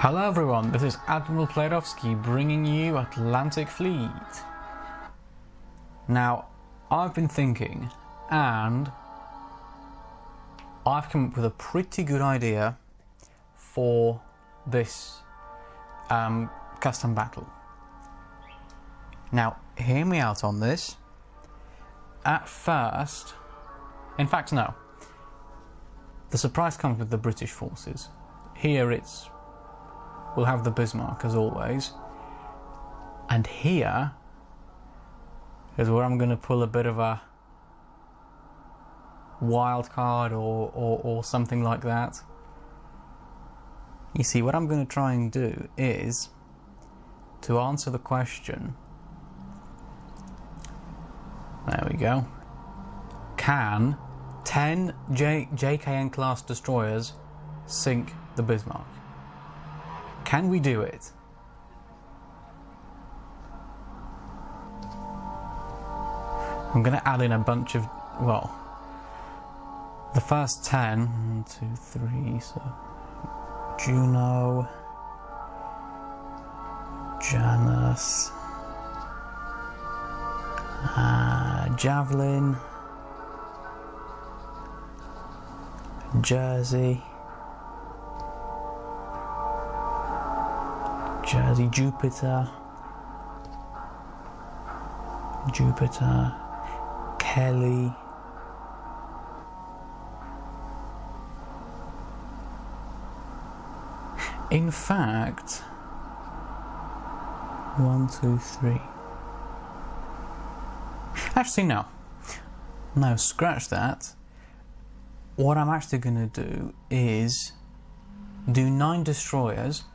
Hello everyone, this is Admiral Playrovsky bringing you Atlantic Fleet. Now, I've been thinking, and I've come up with a pretty good idea for this custom battle. Now, hear me out on this. At first, in fact no, the surprise comes with the British forces. Here we'll have the Bismarck as always, and here is where I'm going to pull a bit of a wild card or something like that. You see, what I'm going to try and do is to answer the question, there we go, can 10 JKN class destroyers sink the Bismarck? Can we do it? I'm going to add in a bunch of, well, the first 10, 1, 2, 3, so Juno, Janus, Javelin, Jersey, Jupiter, Kelly, in fact, 1, 2, 3. Actually, no, scratch that. What I'm actually going to do is do 9 destroyers,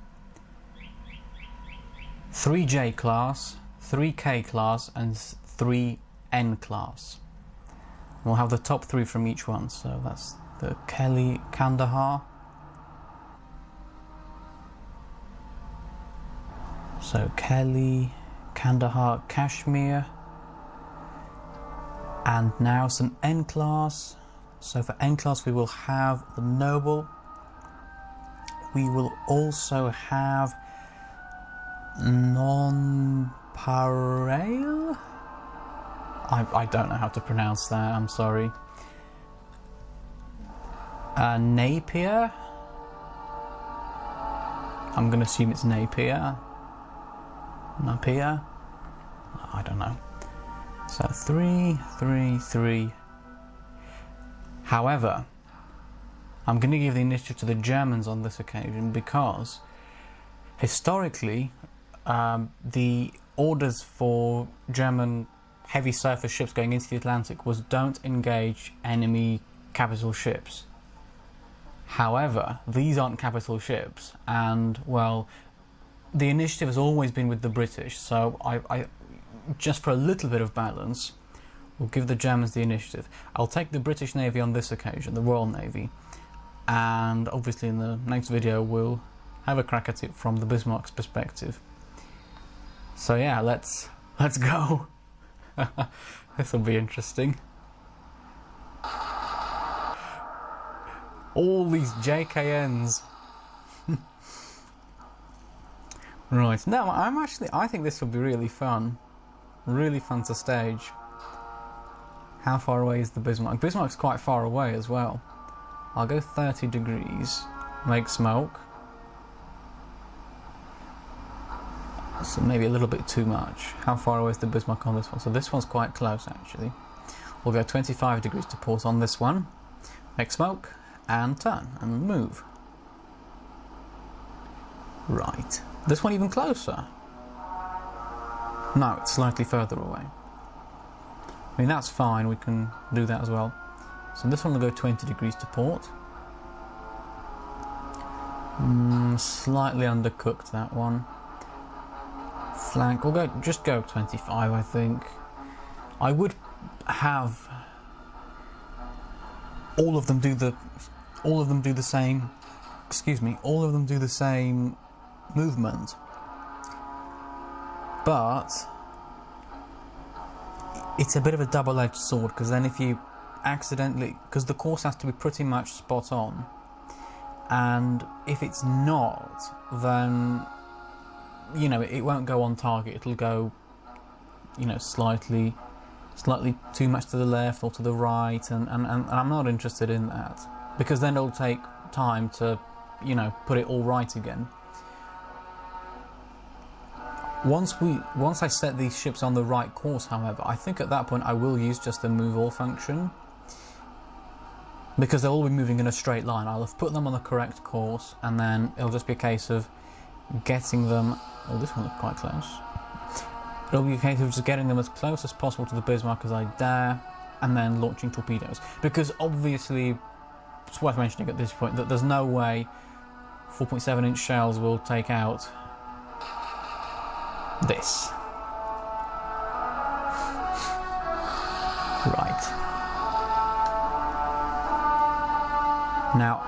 3 J class, 3 K class, and 3 N class. We'll have the top 3 from each one, so that's the Kelly, Kandahar. So Kelly, Kandahar, Kashmir, and now some N class. So for N class we will have the Noble. We will also have Nonpareil? I don't know how to pronounce that, I'm sorry. Napier? I'm going to assume it's Napier. Napier? I don't know. So 3, 3, 3. However, I'm going to give the initiative to the Germans on this occasion because historically the orders for German heavy surface ships going into the Atlantic was don't engage enemy capital ships. However, these aren't capital ships, and well, the initiative has always been with the British, so I just for a little bit of balance will give the Germans the initiative. I'll take the British Navy on this occasion, the Royal Navy, and obviously in the next video we'll have a crack at it from the Bismarck's perspective. So yeah, let's go. This will be interesting. All these JKNs. Right, no, I think this will be really fun. Really fun to stage. How far away is the Bismarck? Bismarck's quite far away as well. I'll go 30 degrees, make smoke. So maybe a little bit too much. How far away is the Bismarck on this one? So this one's quite close actually. We'll go 25 degrees to port on this one. Make smoke and turn and move. Right. This one even closer. No, it's slightly further away. I mean, that's fine, we can do that as well. So this one will go 20 degrees to port. Slightly undercooked, that one. Flank, we'll just go 25, I think. I would have all of them do the same movement. But it's a bit of a double-edged sword, because then if you accidentally, because the course has to be pretty much spot on, and if it's not, then, you know, it won't go on target. It'll go, you know, slightly too much to the left or to the right, and I'm not interested in that, because then it'll take time to, you know, put it all right again. Once I set these ships on the right course, however, I think at that point I will use just the move all function, because they'll all be moving in a straight line. I'll have put them on the correct course, and then it'll just be a case of getting them... Oh, this one looked quite close. It'll be a case of just getting them as close as possible to the Bismarck as I dare, and then launching torpedoes. Because obviously, it's worth mentioning at this point that there's no way 4.7-inch shells will take out this. Right. Now,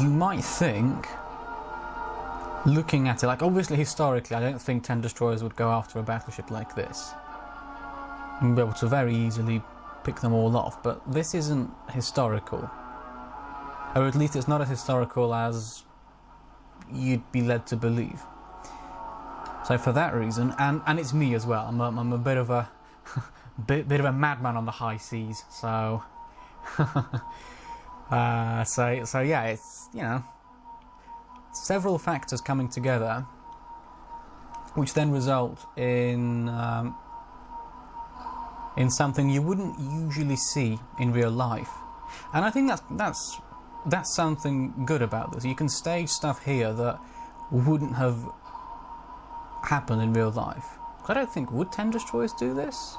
you might think, looking at it, like, obviously historically I don't think 10 destroyers would go after a battleship like this. You'd be able to very easily pick them all off, but this isn't historical. Or at least it's not as historical as you'd be led to believe. So for that reason, and it's me as well, I'm a bit of a bit of a madman on the high seas, so so yeah, it's, you know, several factors coming together which then result in something you wouldn't usually see in real life. And I think that's something good about this. You can stage stuff here that wouldn't have happened in real life. I don't think, would 10 destroyers do this?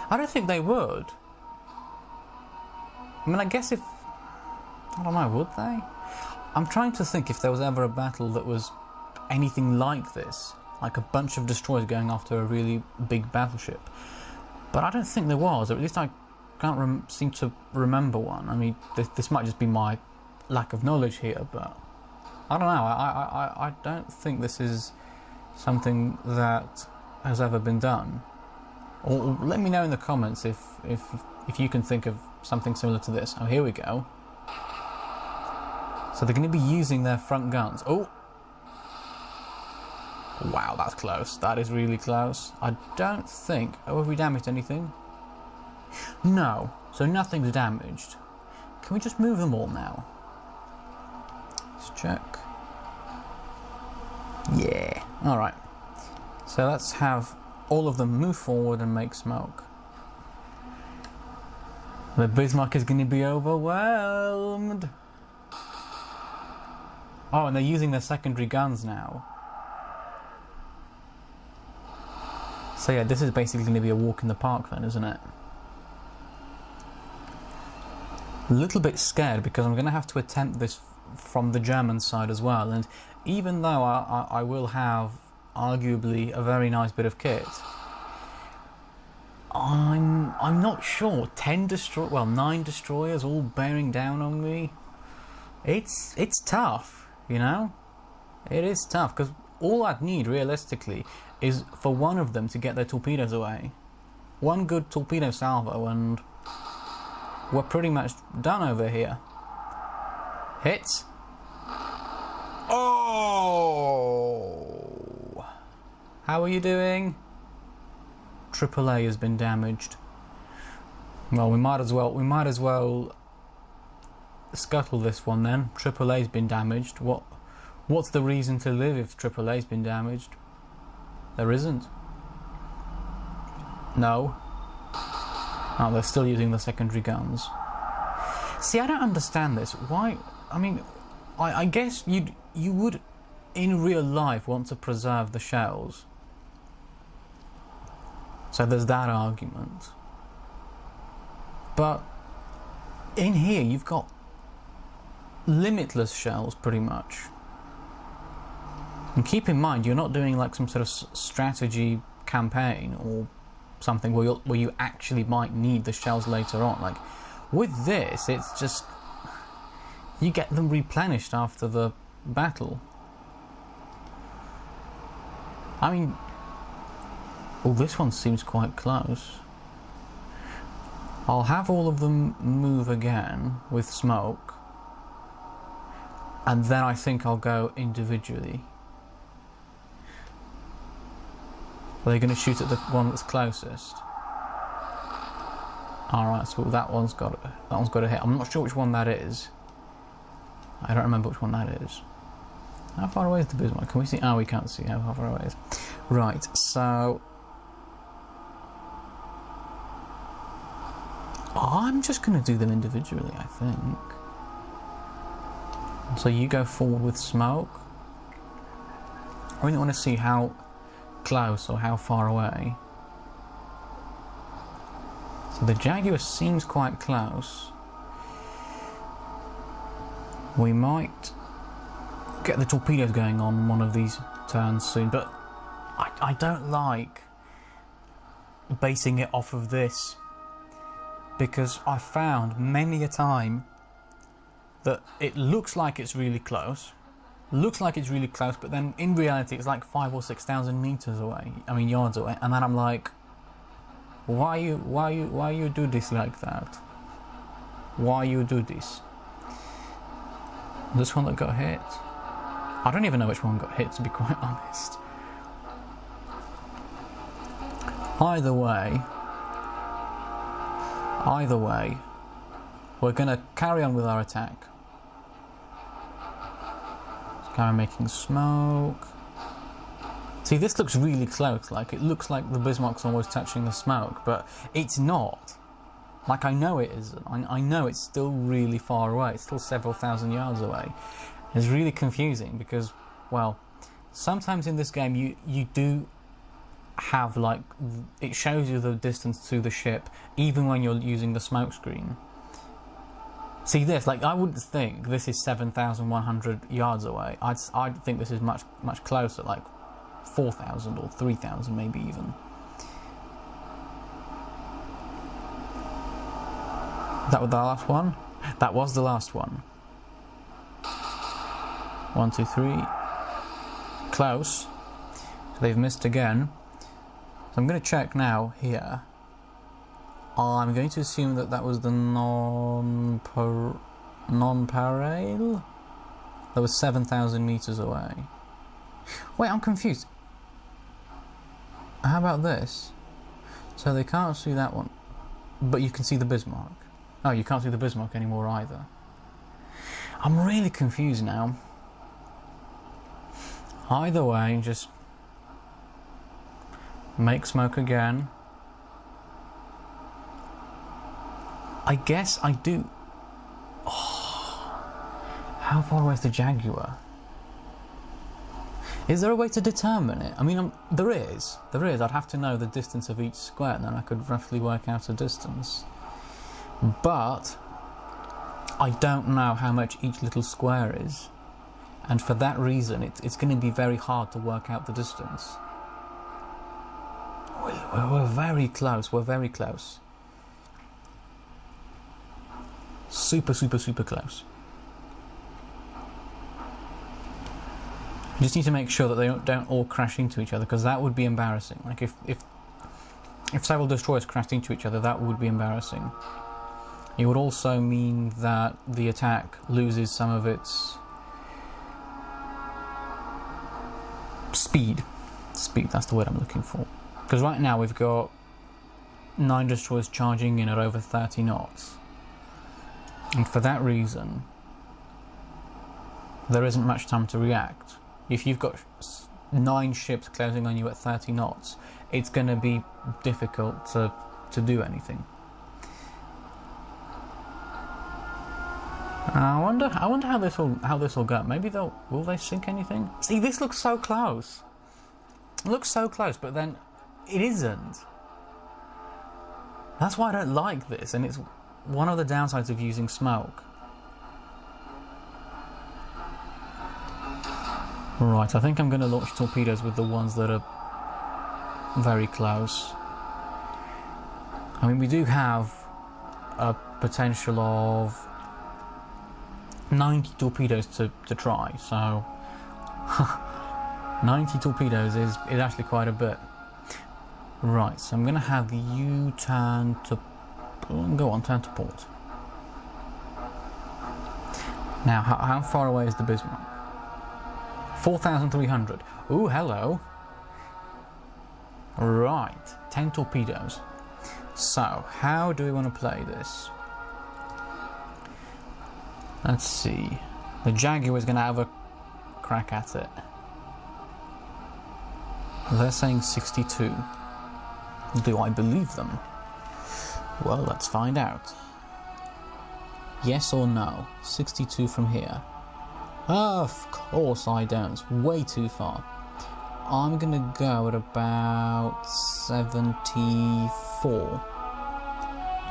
I don't think they would. I mean, I guess if... I don't know, would they? I'm trying to think if there was ever a battle that was anything like this. Like a bunch of destroyers going after a really big battleship. But I don't think there was, or at least I can't seem to remember one. I mean, this might just be my lack of knowledge here, but I don't know. I don't think this is something that has ever been done. Or let me know in the comments if you can think of something similar to this. Oh, here we go. So they're going to be using their front guns. Oh! Wow, that's close. That is really close. I don't think... Oh, have we damaged anything? No. So nothing's damaged. Can we just move them all now? Let's check. Yeah. Alright. So let's have all of them move forward and make smoke. The Bismarck is going to be overwhelmed. Oh, and they're using their secondary guns now. So yeah, this is basically going to be a walk in the park then, isn't it? A little bit scared because I'm going to have to attempt this from the German side as well, and even though I will have arguably a very nice bit of kit, I'm not sure. 9 destroyers all bearing down on me. It's tough, you know. It is tough because all I'd need realistically is for one of them to get their torpedoes away. One good torpedo salvo and we're pretty much done over here. Hits. Oh! How are you doing? AAA has been damaged. Well, we might as well scuttle this one then. AAA's been damaged. What's the reason to live if AAA's been damaged? There isn't. No. Oh, they're still using the secondary guns. See, I don't understand this. Why? I mean, I guess you would, in real life, want to preserve the shells. So there's that argument. But in here, you've got limitless shells, pretty much. And keep in mind, you're not doing like some sort of strategy campaign or something where you actually might need the shells later on. Like with this, it's just you get them replenished after the battle. I mean, oh, this one seems quite close. I'll have all of them move again with smoke, and then I think I'll go individually. Are they going to shoot at the one that's closest? Alright, so that one's got a hit. I'm not sure which one that is. I don't remember which one that is. How far away is the Bismarck? Can we see? Oh, we can't see how far away it is. Right, so I'm just going to do them individually, I think. So you go forward with smoke. I really want to see how close or how far away. So the Jaguar seems quite close. We might get the torpedoes going on one of these turns soon, but I don't like basing it off of this, because I found many a time that it looks like it's really close, but then in reality it's like 5,000 or 6,000 meters away. I mean yards away, and then I'm like, why you do this like that? Why you do this? This one that got hit. I don't even know which one got hit, to be quite honest. Either way, we're going to carry on with our attack. Carry on making smoke. See, this looks really close. Like, it looks like the Bismarck's almost touching the smoke, but it's not. Like, I know it isn't. I know it's still really far away. It's still several thousand yards away. It's really confusing because, well, sometimes in this game you do have, like, it shows you the distance to the ship even when you're using the smoke screen. See this, like, I wouldn't think this is 7,100 yards away. I'd think this is much closer, like 4,000 or 3,000 maybe even. That was the last one? That was the last one. 1, 2, 3. Close. So they've missed again. So I'm going to check now here. I'm going to assume that was the non-parallel. That was 7,000 meters away. Wait, I'm confused. How about this? So they can't see that one, but you can see the Bismarck. Oh, you can't see the Bismarck anymore either. I'm really confused now. Either way, just make smoke again. I guess I do. Oh, how far away is the Jaguar? Is there a way to determine it? I mean, there is. I'd have to know the distance of each square, and then I could roughly work out a distance. But I don't know how much each little square is, and for that reason it's going to be very hard to work out the distance. We're very close, super close. You just need to make sure that they don't all crash into each other, because that would be embarrassing. Like if several destroyers crashed into each other, that would be embarrassing. It would also mean that the attack loses some of its speed. Speed, that's the word I'm looking for. Because right now we've got 9 destroyers charging in at over 30 knots. And for that reason, there isn't much time to react. If you've got 9 ships closing on you at 30 knots, it's going to be difficult to do anything. I wonder how this will go. Maybe will they sink anything? See, this looks so close. It looks so close, but then it isn't. That's why I don't like this, and it's one of the downsides of using smoke. Right, I think I'm going to launch torpedoes with the ones that are very close. I mean, we do have a potential of 90 torpedoes to try, so 90 torpedoes is actually quite a bit. Right, so I'm going to have the U-turn to Go on, turn to port. Now, how far away is the Bismarck? 4,300. Ooh, hello. Right, 10 torpedoes. So, how do we want to play this? Let's see. The Jaguar is going to have a crack at it. They're saying 62. Do I believe them? Well, let's find out. Yes or no? 62 from here. Of course I don't. It's way too far. I'm gonna go at about 74.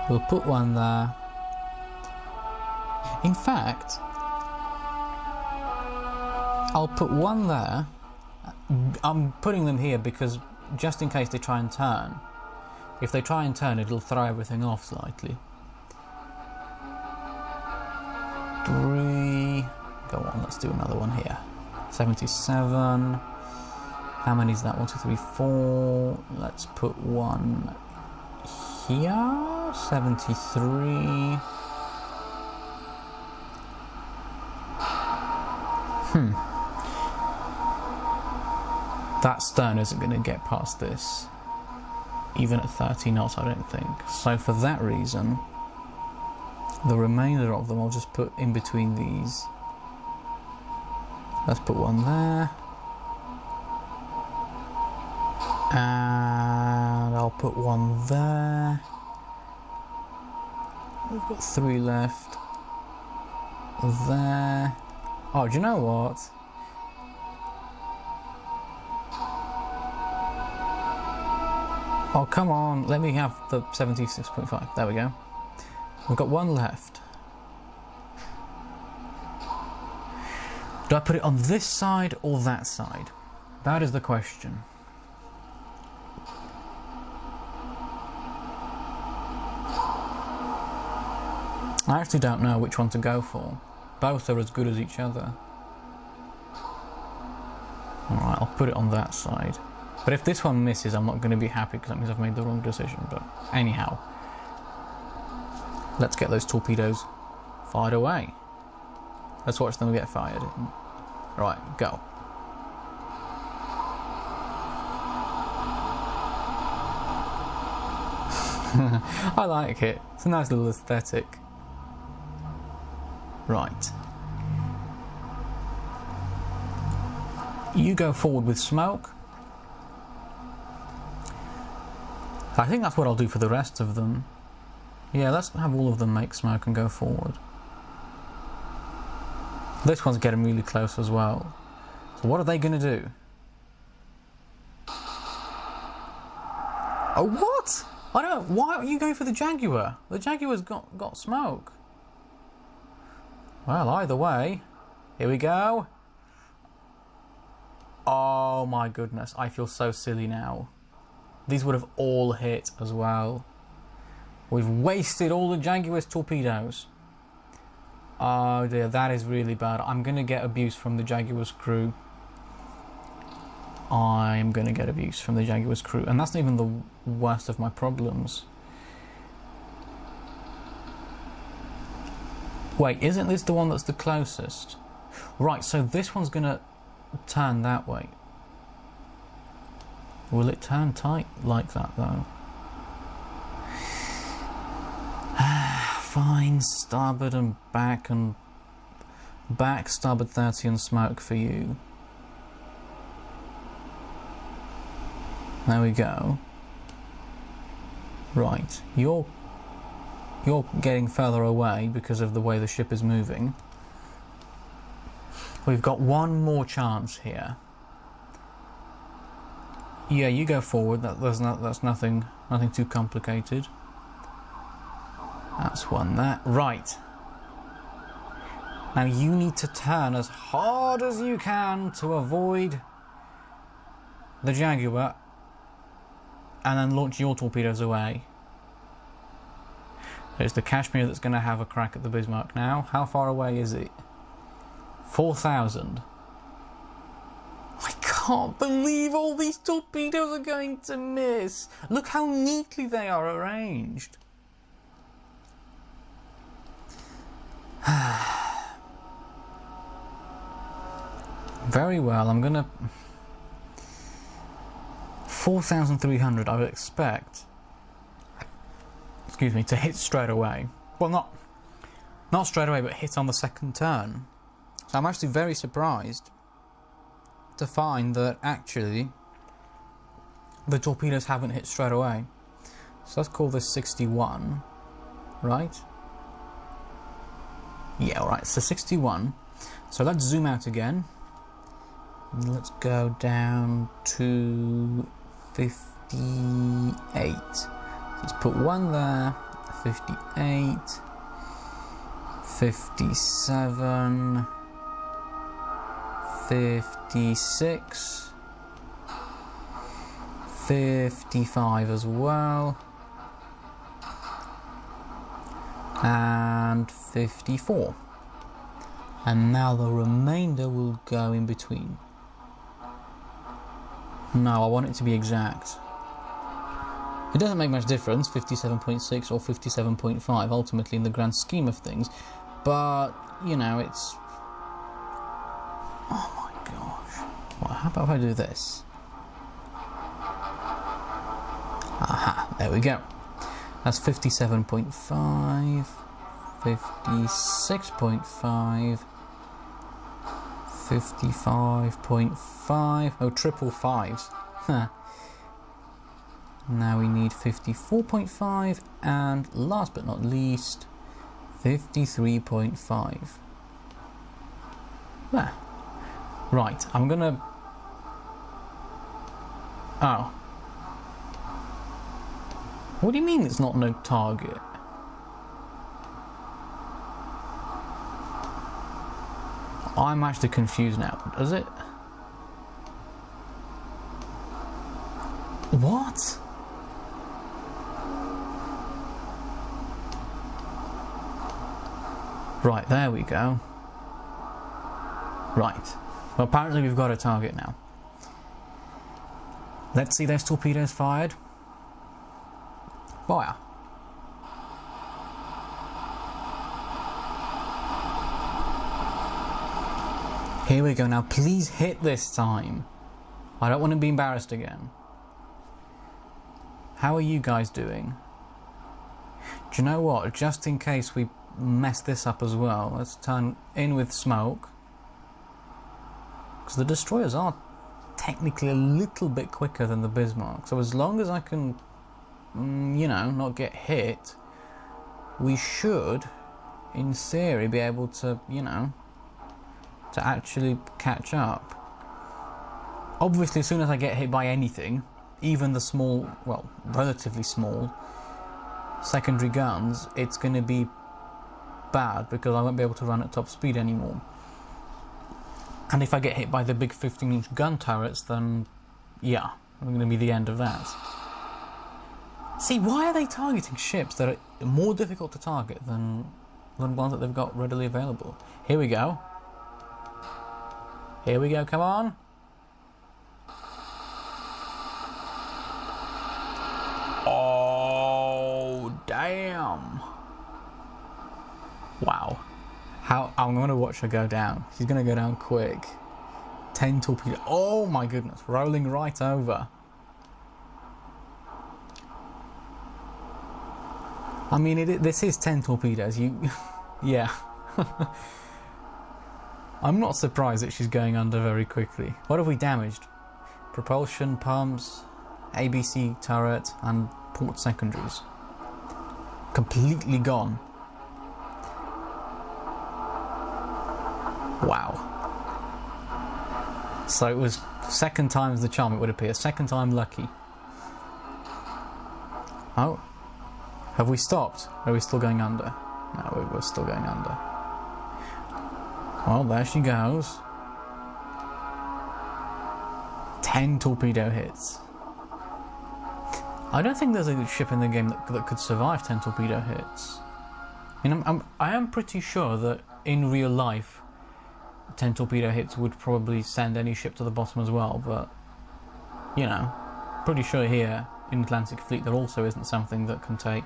We'll put one there. In fact, I'll put one there. I'm putting them here because just in case they try and turn. If they try and turn, it'll throw everything off slightly. 3. Go on, let's do another one here. 77. How many is that? 1, 2, 3, 4. Let's put one here. 73. That stern isn't going to get past this, even at 30 knots, I don't think. So for that reason, the remainder of them I'll just put in between these. Let's put one there. And I'll put one there. We've got 3 left. There. Oh, do you know what? Oh, come on, let me have the 76.5. There we go. We've got one left. Do I put it on this side or that side? That is the question. I actually don't know which one to go for. Both are as good as each other. Alright, I'll put it on that side. But if this one misses, I'm not going to be happy because that means I've made the wrong decision. But anyhow, let's get those torpedoes fired away. Let's watch them get fired. Right, go. I like it. It's a nice little aesthetic. Right. You go forward with smoke. I think that's what I'll do for the rest of them. Yeah, let's have all of them make smoke and go forward. This one's getting really close as well. So what are they going to do? Oh, what? I don't... Why are you going for the Jaguar? The Jaguar's got smoke. Well, either way. Here we go. Oh my goodness, I feel so silly now. These would have all hit as well. We've wasted all the Jaguar's torpedoes. Oh dear, that is really bad. I'm going to get abuse from the Jaguar's crew. I'm going to get abuse from the Jaguar's crew. And that's not even the worst of my problems. Wait, isn't this the one that's the closest? Right, so this one's going to turn that way. Will it turn tight like that though? Fine, starboard and back, starboard 30 and smoke for you. There we go. Right, you're getting further away because of the way the ship is moving. We've got one more chance here. Yeah, you go forward. That's nothing too complicated. That's one there. Right. Now you need to turn as hard as you can to avoid the Jaguar and then launch your torpedoes away. There's the Kashmir that's going to have a crack at the Bismarck now. How far away is it? 4,000. I can't believe all these torpedoes are going to miss. Look how neatly they are arranged. Very well, I'm gonna... 4,300 I would expect, excuse me, to hit straight away. Well, not straight away, but hit on the second turn. So I'm actually very surprised to find that actually the torpedoes haven't hit straight away. So let's call this 61, right? Yeah, alright, so 61. So let's zoom out again. Let's go down to 58. Let's put one there. 58, 57, 56, 55 as well, and 54. And now the remainder will go in between. No, I want it to be exact. It doesn't make much difference, 57.6 or 57.5, ultimately in the grand scheme of things. But, you know, it's... Oh my gosh. Well, how about if I do this? Aha, there we go. That's 57.5, 56.5, 55.5, oh, triple fives. Now we need 54.5, and last but not least, 53.5. There. Right, I'm gonna... Oh. What do you mean it's not no target? I'm actually confused now. Does it? What? Right, there we go. Right. Well, apparently we've got a target now. Let's see those torpedoes fired. Fire. Here we go. Now please hit this time. I don't want to be embarrassed again. How are you guys doing? Do you know what? Just in case we mess this up as well, let's turn in with smoke. Because the destroyers are technically a little bit quicker than the Bismarck. So as long as I can, you know, not get hit, we should, in theory, be able to, you know, to actually catch up. Obviously, as soon as I get hit by anything, even the small, well, relatively small secondary guns, it's going to be bad because I won't be able to run at top speed anymore. And if I get hit by the big 15-inch gun turrets, then yeah, I'm going to be the end of that. See, why are they targeting ships that are more difficult to target than ones that they've got readily available? Here we go. Here we go, come on. Oh, damn. Wow. I'm going to watch her go down. She's going to go down quick. 10 torpedoes. Oh my goodness, rolling right over. I mean, this is 10 torpedoes. Yeah. I'm not surprised that she's going under very quickly. What have we damaged? Propulsion pumps, ABC turret, and port secondaries. Completely gone. Wow. So it was second time's the charm, it would appear. Second time lucky. Oh. Have we stopped? Are we still going under? No, we're still going under. Well, there she goes. 10 torpedo hits. I don't think there's a ship in the game that could survive 10 torpedo hits. I mean, I am pretty sure that in real life 10 torpedo hits would probably send any ship to the bottom as well, but, you know, pretty sure here in Atlantic Fleet there also isn't something that can take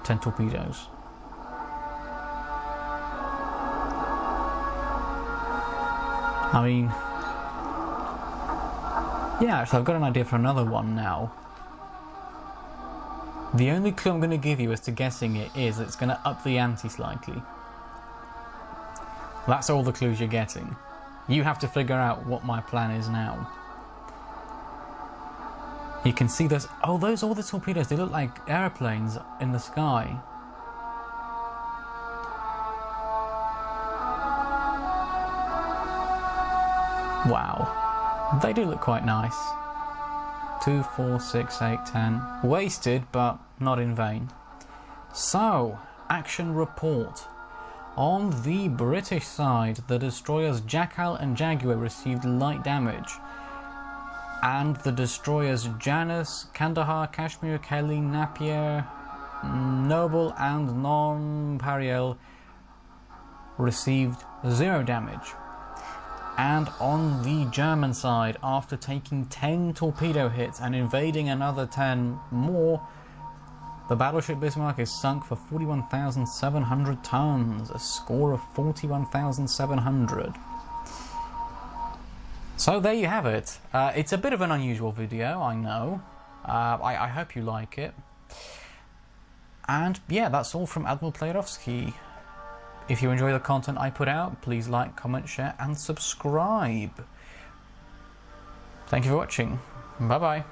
10 torpedoes. I mean, yeah, so I've got an idea for another one now. The only clue I'm going to give you as to guessing it is it's going to up the ante slightly. That's all the clues you're getting. You have to figure out what my plan is now. You can see those... Oh, those are all the torpedoes. They look like airplanes in the sky. Wow. They do look quite nice. 2, 4, 6, 8, 10. Wasted, but not in vain. So, action report. On the British side, the destroyers Jackal and Jaguar received light damage, and the destroyers Janus, Kandahar, Kashmir, Kelly, Napier, Noble and Nonpareil received 0 damage. And on the German side, after taking 10 torpedo hits and invading another 10 more, the battleship Bismarck is sunk for 41,700 tons, a score of 41,700. So there you have it. It's a bit of an unusual video, I know. I hope you like it. And yeah, that's all from Admiral Playerovsky. If you enjoy the content I put out, please like, comment, share and subscribe. Thank you for watching. Bye bye.